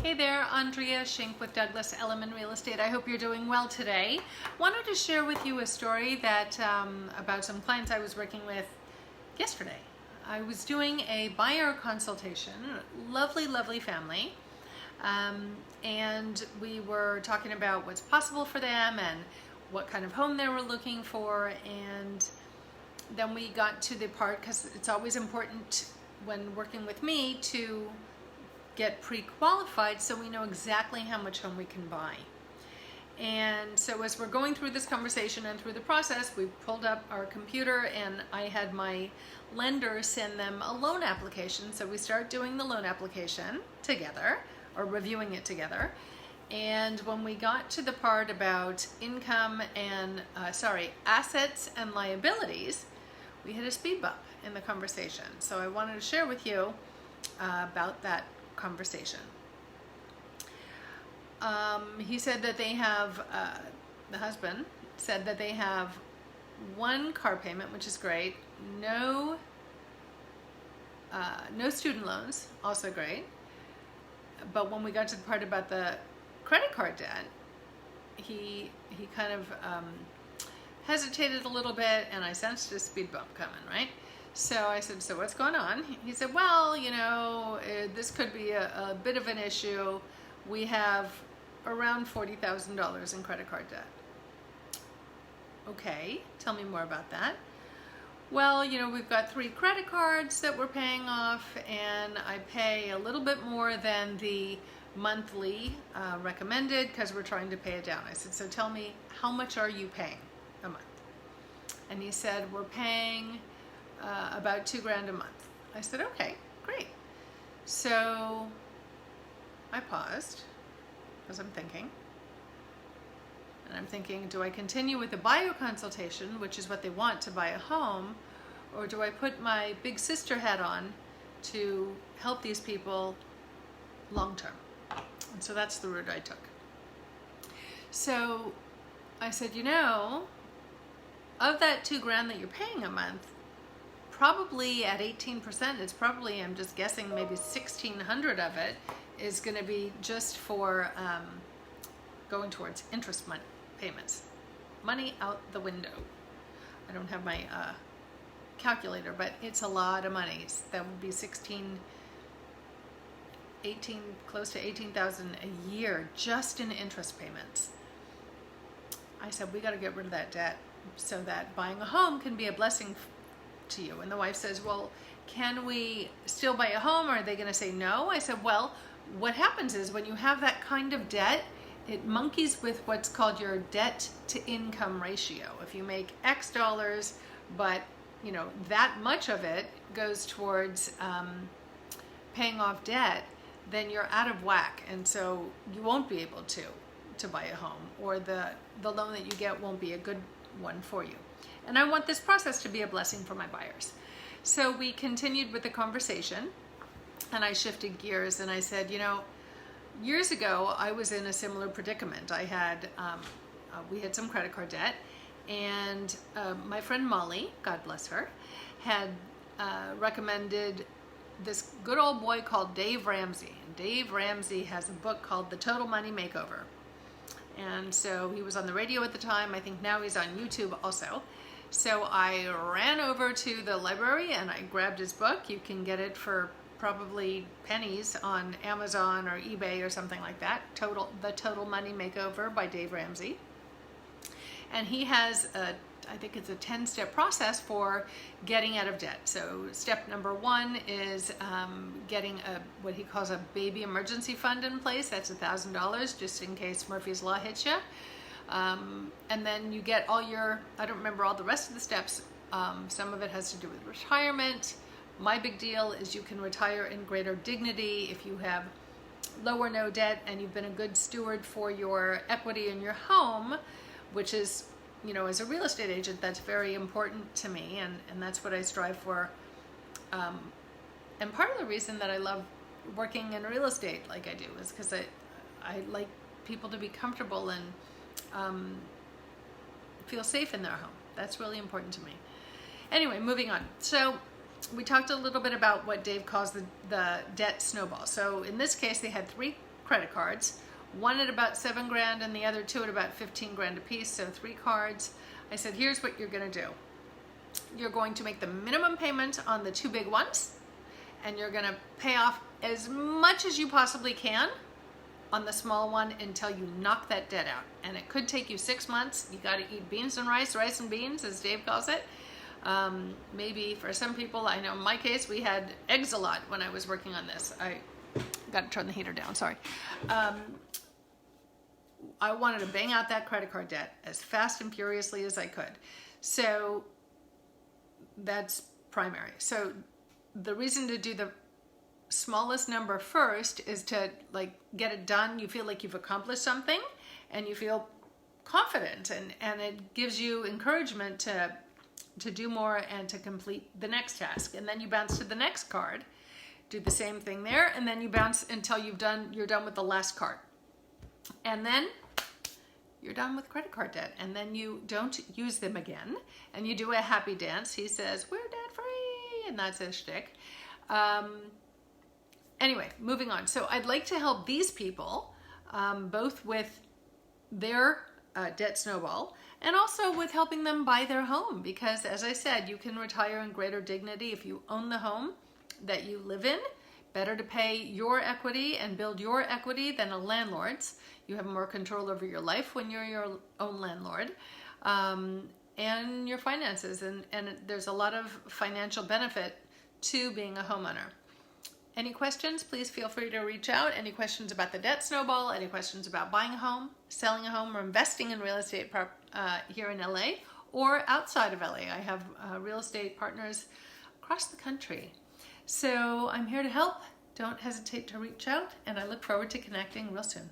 Hey there, Andrea, Shink with Douglas Elliman Real Estate. I hope you're doing well today. Wanted to share with you a story that about some clients I was working with yesterday. I was doing a buyer consultation, lovely, lovely family, and we were talking about what's possible for them and what kind of home they were looking for. And then we got to the part, because it's always important when working with me to get pre-qualified so we know exactly how much home we can buy. And so as we're going through this conversation and through the process, we pulled up our computer and I had my lender send them a loan application. So we start doing the loan application together, or reviewing it together. And when we got to the part about income and assets and liabilities, we hit a speed bump in the conversation. So I wanted to share with you about that conversation. He said that they have, the husband said that they have one car payment, which is great, no student loans, also great. But when we got to the part about the credit card debt, he kind of hesitated a little bit, and I sensed a speed bump coming, right? So I said, so what's going on? He said, well, you know, this could be a bit of an issue. We have around $40,000 in credit card debt. Okay, tell me more about that. Well, you know, we've got 3 credit cards that we're paying off, and I pay a little bit more than the monthly recommended because we're trying to pay it down. I said, so tell me, how much are you paying a month? And he said, we're paying about $2,000 a month. I said, okay, great. So I paused because I'm thinking. And I'm thinking, do I continue with the buyer consultation, which is what they want to buy a home, or do I put my big sister hat on to help these people long term? And so that's the route I took. So I said, you know, of that $2,000 that you're paying a month, probably at 18%, it's probably, I'm just guessing, maybe 1,600 of it is going to be just for going towards interest money payments. Money out the window. I don't have my calculator, but it's a lot of money. That would be 18, close to 18,000 a year just in interest payments. I said, we got to get rid of that debt so that buying a home can be a blessing to you. And the wife says, well, can we still buy a home, or are they going to say no? I said, well, what happens is when you have that kind of debt, it monkeys with what's called your debt to income ratio. If you make X dollars, but you know that much of it goes towards paying off debt, then you're out of whack, and so you won't be able to buy a home, or the loan that you get won't be a good one for you. And I want this process to be a blessing for my buyers. So we continued with the conversation, and I shifted gears, and I said, you know, years ago I was in a similar predicament. I had we had some credit card debt, and my friend Molly, God bless her, had recommended this good old boy called Dave Ramsey. And Dave Ramsey has a book called The Total Money Makeover. And so he was on the radio at the time. I think now he's on YouTube also. So I ran over to the library and I grabbed his book. You can get it for probably pennies on Amazon or eBay or something like that. The Total Money Makeover by Dave Ramsey. And he has I think it's a 10-step process for getting out of debt. So step number 1 is getting what he calls a baby emergency fund in place. That's $1,000 just in case Murphy's Law hits you. And then you get all your, I don't remember all the rest of the steps. Some of it has to do with retirement. My big deal is you can retire in greater dignity if you have low or no debt and you've been a good steward for your equity in your home, which is, you know, as a real estate agent, that's very important to me, and that's what I strive for. And part of the reason that I love working in real estate like I do is because I like people to be comfortable and feel safe in their home. That's really important to me. Anyway, moving on. So we talked a little bit about what Dave calls the debt snowball. So in this case, they had 3 credit cards, one at about 7 grand and the other two at about 15 grand a piece, so 3 cards. I said, here's what you're gonna do. You're going to make the minimum payment on the 2 big ones, and you're gonna pay off as much as you possibly can on the small one until you knock that debt out. And it could take you 6 months. You gotta eat beans and rice and beans, as Dave calls it. Maybe for some people, I know in my case, we had eggs a lot when I was working on this. I got to turn the heater down, sorry. I wanted to bang out that credit card debt as fast and furiously as I could. So that's primary. So the reason to do the smallest number first is to like get it done. You feel like you've accomplished something and you feel confident, and it gives you encouragement to do more and to complete the next task. And then you bounce to the next card, do the same thing there, and then you bounce until you're done with the last card. And then you're done with credit card debt, and then you don't use them again, and you do a happy dance. He says, we're debt free, and that's his shtick. Anyway, moving on. So I'd like to help these people, both with their debt snowball, and also with helping them buy their home, because as I said, you can retire in greater dignity if you own the home that you live in. Better to pay your equity and build your equity than a landlord's. You have more control over your life when you're your own landlord, and your finances, and there's a lot of financial benefit to being a homeowner. Any questions, please feel free to reach out. Any questions about the debt snowball, any questions about buying a home, selling a home, or investing in real estate here in LA or outside of LA. I have real estate partners across the country. So I'm here to help. Don't hesitate to reach out, and I look forward to connecting real soon.